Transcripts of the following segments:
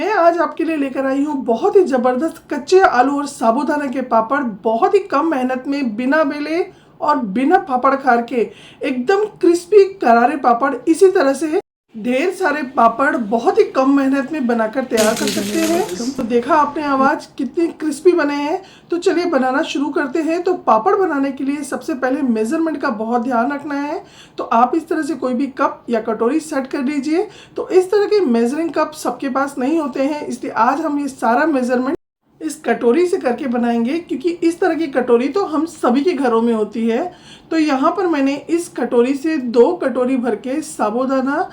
मैं आज आपके लिए लेकर आई हूँ बहुत ही ज़बरदस्त कच्चे आलू और साबूदाना के पापड़। बहुत ही कम मेहनत में बिना बेले और बिना पापड़ खार के एकदम क्रिस्पी करारे पापड़। इसी तरह से ढेर सारे पापड़ बहुत ही कम मेहनत में बनाकर तैयार कर सकते हैं। तो देखा आपने आवाज़ कितनी क्रिस्पी बने हैं। तो चलिए बनाना शुरू करते हैं। तो पापड़ बनाने के लिए सबसे पहले मेज़रमेंट का बहुत ध्यान रखना है। तो आप इस तरह से कोई भी कप या कटोरी सेट कर लीजिए। तो इस तरह के मेजरिंग कप सबके पास नहीं होते हैं, इसलिए आज हम ये सारा मेज़रमेंट इस कटोरी से करके बनाएंगे, क्योंकि इस तरह की कटोरी तो हम सभी के घरों में होती है। तो यहाँ पर मैंने इस कटोरी से 2 कटोरी भर के साबूदाना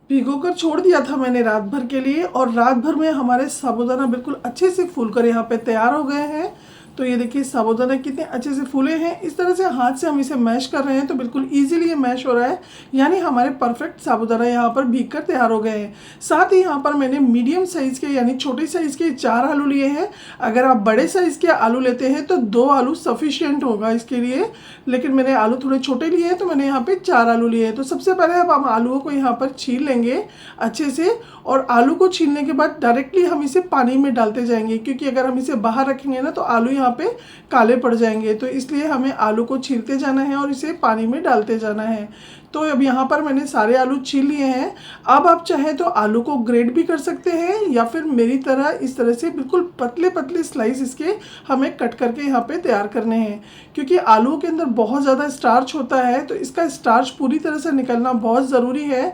भिगो कर छोड़ दिया था मैंने रात भर के लिए, और रात भर में हमारे साबूदाना बिल्कुल अच्छे से फूल कर यहाँ पे तैयार हो गए हैं। तो ये देखिए साबूदाना कितने अच्छे से फूले हैं। इस तरह से हाथ से हम इसे मैश कर रहे हैं तो बिल्कुल इजीली ये मैश हो रहा है, यानी हमारे परफेक्ट साबूदाना यहाँ पर भीग कर तैयार हो गए हैं। साथ ही यहाँ पर मैंने मीडियम साइज़ के यानी छोटे साइज़ के 4 आलू लिए हैं। अगर आप बड़े साइज़ के आलू लेते हैं तो 2 आलू सफिशियंट होगा इसके लिए, लेकिन मैंने आलू थोड़े छोटे लिए हैं तो मैंने यहाँ पर 4 आलू लिए हैं। तो सबसे पहले अब हम आलूओं को यहाँ पर छील लेंगे अच्छे से, और आलू को छीलने के बाद डायरेक्टली हम इसे पानी में डालते जाएंगे, क्योंकि अगर हम इसे बाहर रखेंगे ना तो आलू यहाँ पे काले पड़ जाएंगे। तो इसलिए हमें आलू को छीलते जाना है और इसे पानी में डालते जाना है। तो अब यहाँ पर मैंने सारे आलू छील लिए हैं। अब आप चाहें तो आलू को ग्रेट भी कर सकते हैं, या फिर मेरी तरह इस तरह से बिल्कुल पतले पतले स्लाइस इसके हमें कट करके यहाँ पे तैयार करने हैं, क्योंकि आलू के अंदर बहुत ज़्यादा स्टार्च होता है। तो इसका स्टार्च पूरी तरह से निकलना बहुत ज़रूरी है।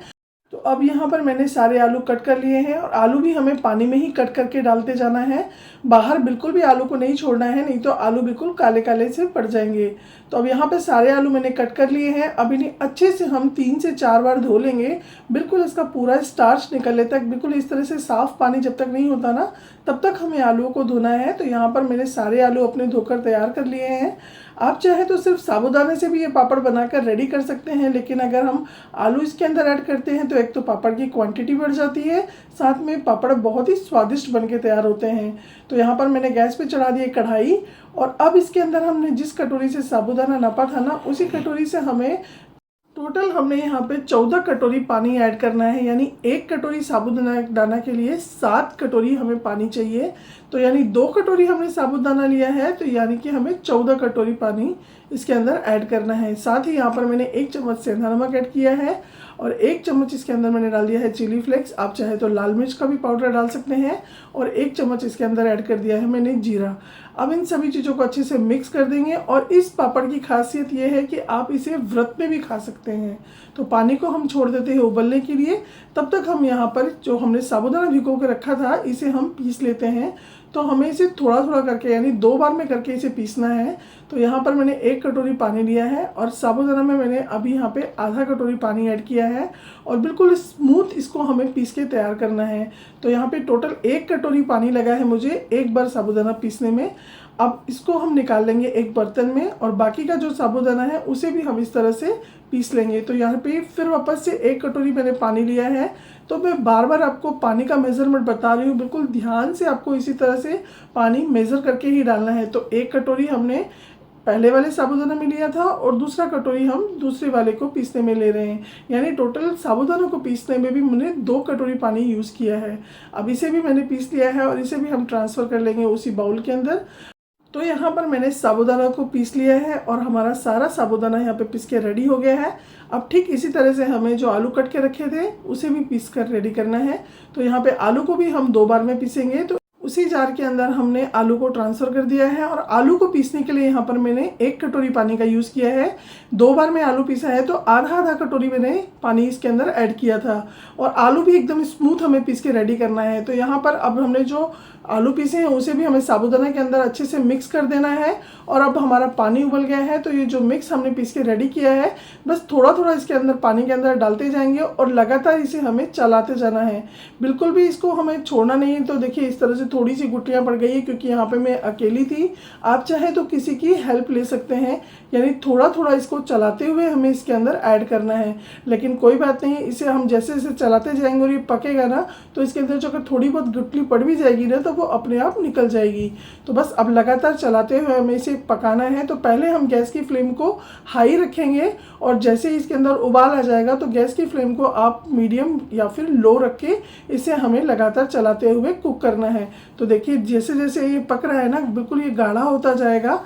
तो अब यहाँ पर मैंने सारे आलू कट कर लिए हैं, और आलू भी हमें पानी में ही कट करके डालते जाना है। बाहर बिल्कुल भी आलू को नहीं छोड़ना है, नहीं तो आलू बिल्कुल काले काले से पड़ जाएंगे। तो अब यहाँ पे सारे आलू मैंने कट कर लिए हैं। अब इन्हें अच्छे से हम 3 से 4 बार धो लेंगे, बिल्कुल इसका पूरा स्टार्च निकलने तक। बिल्कुल इस तरह से साफ़ पानी जब तक नहीं होता ना, तब तक हमें आलूओं को धोना है। तो यहाँ पर मैंने सारे आलू अपने धोकर तैयार कर लिए हैं। आप चाहे तो सिर्फ साबूदाने से भी ये पापड़ बनाकर रेडी कर सकते हैं, लेकिन अगर हम आलू इसके अंदर ऐड करते हैं तो एक तो पापड़ की क्वांटिटी बढ़ जाती है, साथ में पापड़ बहुत ही स्वादिष्ट बनके तैयार होते हैं। तो यहाँ पर मैंने गैस पे चढ़ा दी कढ़ाई, और अब इसके अंदर हमने जिस कटोरी से साबूदाना नापा था ना, उसी कटोरी से हमें टोटल हमने यहाँ पे 14 कटोरी पानी ऐड करना है। यानी 1 कटोरी साबूदाना के लिए 7 कटोरी हमें पानी चाहिए। तो यानी 2 कटोरी हमने साबूदाना लिया है, तो यानी कि हमें 14 कटोरी पानी इसके अंदर ऐड करना है। साथ ही यहाँ पर मैंने 1 चम्मच सेंधा नमक ऐड किया है, और 1 चम्मच इसके अंदर मैंने डाल दिया है चिली फ्लेक्स। आप चाहे तो लाल मिर्च का भी पाउडर डाल सकते हैं, और 1 चम्मच इसके अंदर ऐड कर दिया है मैंने जीरा। अब इन सभी चीज़ों को अच्छे से मिक्स कर देंगे। और इस पापड़ की खासियत ये है कि आप इसे व्रत में भी खा सकते हैं। तो पानी को हम छोड़ देते हैं उबलने के लिए, तब तक हम यहाँ पर जो हमने साबूदाना भिगो के रखा था इसे हम पीस लेते हैं। तो हमें इसे थोड़ा थोड़ा करके यानी 2 बार में करके इसे पीसना है। तो यहाँ पर मैंने 1 कटोरी पानी लिया है, और साबूदाना में मैंने अभी यहाँ पे आधा कटोरी पानी ऐड किया है, और बिल्कुल स्मूथ इसको हमें पीस के तैयार करना है। तो यहाँ पे टोटल 1 कटोरी पानी लगा है मुझे 1 बार साबूदाना पीसने में। अब इसको हम निकाल लेंगे एक बर्तन में, और बाकी का जो साबूदाना है उसे भी हम इस तरह से पीस लेंगे। तो यहाँ पे फिर वापस से 1 कटोरी मैंने पानी लिया है। तो मैं बार बार आपको पानी का मेज़रमेंट बता रही हूँ, बिल्कुल ध्यान से आपको इसी तरह से पानी मेज़र करके ही डालना है। तो 1 कटोरी हमने पहले वाले साबूदाना में लिया था, और दूसरा कटोरी हम दूसरे वाले को पीसने में ले रहे हैं। यानी टोटल साबूदाना को पीसने में भी मैंने 2 कटोरी पानी यूज़ किया है। अब इसे भी मैंने पीस लिया है, और इसे भी हम ट्रांसफ़र कर लेंगे उसी बाउल के अंदर। तो यहाँ पर मैंने साबूदाना को पीस लिया है, और हमारा सारा साबूदाना यहाँ पे पीस के रेडी हो गया है। अब ठीक इसी तरह से हमें जो आलू कट के रखे थे उसे भी पीस कर रेडी करना है। तो यहाँ पे आलू को भी हम 2 बार में पीसेंगे। तो उसी जार के अंदर हमने आलू को ट्रांसफ़र कर दिया है, और आलू को पीसने के लिए यहाँ पर मैंने 1 कटोरी पानी का यूज़ किया है। 2 बार में आलू पीसा है, तो आधा आधा कटोरी मैंने पानी इसके अंदर ऐड किया था। और आलू भी एकदम स्मूथ हमें पीस के रेडी करना है। तो यहाँ पर अब हमने जो आलू पीसे हैं उसे भी हमें साबूदाना के अंदर अच्छे से मिक्स कर देना है। और अब हमारा पानी उबल गया है, तो ये जो मिक्स हमने पीस के रेडी किया है, बस थोड़ा थोड़ा इसके अंदर पानी के अंदर डालते जाएंगे, और लगातार इसे हमें चलाते जाना है। बिल्कुल भी इसको हमें छोड़ना नहीं है। तो देखिए इस तरह से थोड़ी सी गुठलियाँ पड़ गई है क्योंकि यहाँ पे मैं अकेली थी। आप चाहे तो किसी की हेल्प ले सकते हैं, यानी थोड़ा थोड़ा इसको चलाते हुए हमें इसके अंदर ऐड करना है। लेकिन कोई बात नहीं, इसे हम जैसे जैसे चलाते जाएंगे और ये पकेगा ना तो इसके अंदर जो अगर थोड़ी बहुत गुठली पड़ भी जाएगी ना तो वो अपने आप निकल जाएगी। तो बस अब लगातार चलाते हुए हमें इसे पकाना है। तो पहले हम गैस की फ्लेम को हाई रखेंगे और जैसे ही इसके अंदर उबाल आ जाएगा तो गैस की फ्लेम को आप मीडियम या फिर लो रख के इसे हमें लगातार चलाते हुए कुक करना है। तो देखिए जैसे जैसे ये पक रहा है ना, बिल्कुल ये गाढ़ा होता जाएगा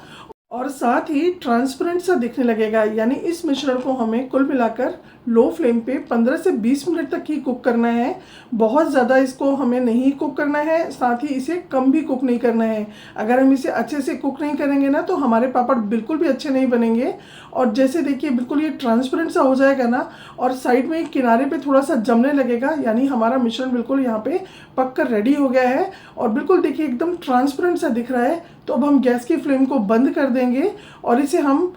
और साथ ही ट्रांसपेरेंट सा दिखने लगेगा। यानी इस मिश्रण को हमें कुल मिलाकर लो फ्लेम पे 15 से 20 मिनट तक ही कुक करना है। बहुत ज़्यादा इसको हमें नहीं कुक करना है, साथ ही इसे कम भी कुक नहीं करना है। अगर हम इसे अच्छे से कुक नहीं करेंगे ना तो हमारे पापड़ बिल्कुल भी अच्छे नहीं बनेंगे। और जैसे देखिए बिल्कुल ये ट्रांसपेरेंट सा हो जाएगा ना और साइड में किनारे पे थोड़ा सा जमने लगेगा, यानी हमारा मिश्रण बिल्कुल यहाँ पे पक कर रेडी हो गया है और बिल्कुल देखिए एकदम ट्रांसपेरेंट सा दिख रहा है। तो अब हम गैस की फ्लेम को बंद कर देंगे और इसे हम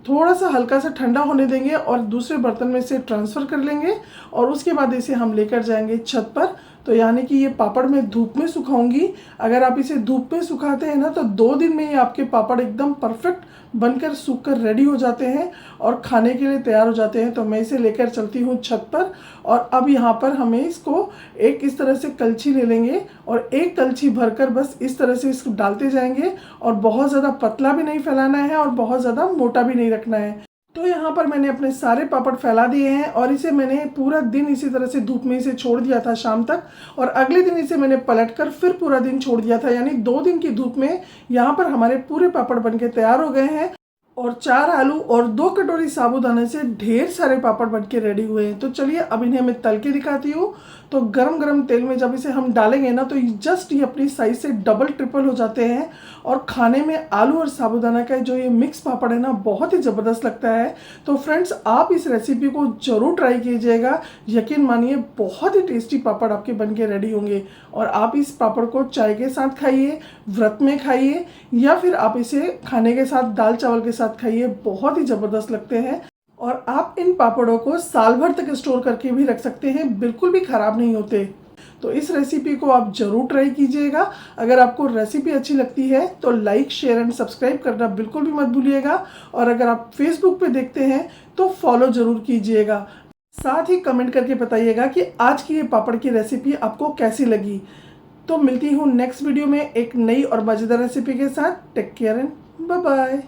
थोड़ा सा हल्का सा ठंडा होने देंगे और दूसरे बर्तन में इसे ट्रांसफ़र कर लेंगे और उसके बाद इसे हम लेकर जाएंगे छत पर। तो यानी कि ये पापड़ मैं धूप में सुखाऊंगी। अगर आप इसे धूप में सुखाते हैं ना तो 2 दिन में ही आपके पापड़ एकदम परफेक्ट बनकर सूख कर रेडी हो जाते हैं और खाने के लिए तैयार हो जाते हैं। तो मैं इसे लेकर चलती हूँ छत पर और अब यहाँ पर हमें इसको एक इस तरह से कलछी ले लेंगे और एक कलछी भरकर बस इस तरह से इसको डालते जाएंगे और बहुत ज़्यादा पतला भी नहीं फैलाना है और बहुत ज़्यादा मोटा भी नहीं रखना है। तो यहाँ पर मैंने अपने सारे पापड़ फैला दिए हैं और इसे मैंने पूरा दिन इसी तरह से धूप में इसे छोड़ दिया था शाम तक और अगले दिन इसे मैंने पलटकर फिर पूरा दिन छोड़ दिया था। यानी 2 दिन की धूप में यहाँ पर हमारे पूरे पापड़ बनके तैयार हो गए हैं और 4 आलू और 2 कटोरी साबूदाने से ढेर सारे पापड़ बनके रेडी हुए हैं। तो चलिए अब इन्हें मैं तल के दिखाती हूँ। तो गरम गरम तेल में जब इसे हम डालेंगे ना तो जस्ट ये अपनी साइज से डबल ट्रिपल हो जाते हैं और खाने में आलू और साबूदाना का जो ये मिक्स पापड़ है ना बहुत ही ज़बरदस्त लगता है। तो फ्रेंड्स आप इस रेसिपी को ज़रूर ट्राई कीजिएगा, यकीन मानिए बहुत ही टेस्टी पापड़ आपके बनके रेडी होंगे। और आप इस पापड़ को चाय के साथ खाइए, व्रत में खाइए या फिर आप इसे खाने के साथ दाल चावल के साथ खाइए, बहुत ही ज़बरदस्त लगते हैं। और आप इन पापड़ों को साल भर तक स्टोर करके भी रख सकते हैं, बिल्कुल भी ख़राब नहीं होते। तो इस रेसिपी को आप ज़रूर ट्राई कीजिएगा। अगर आपको रेसिपी अच्छी लगती है तो लाइक शेयर एंड सब्सक्राइब करना बिल्कुल भी मत भूलिएगा और अगर आप फेसबुक पे देखते हैं तो फॉलो ज़रूर कीजिएगा। साथ ही कमेंट करके बताइएगा कि आज की ये पापड़ की रेसिपी आपको कैसी लगी। तो मिलती हूँ नेक्स्ट वीडियो में एक नई और मज़ेदार रेसिपी के साथ। Take care and bye bye.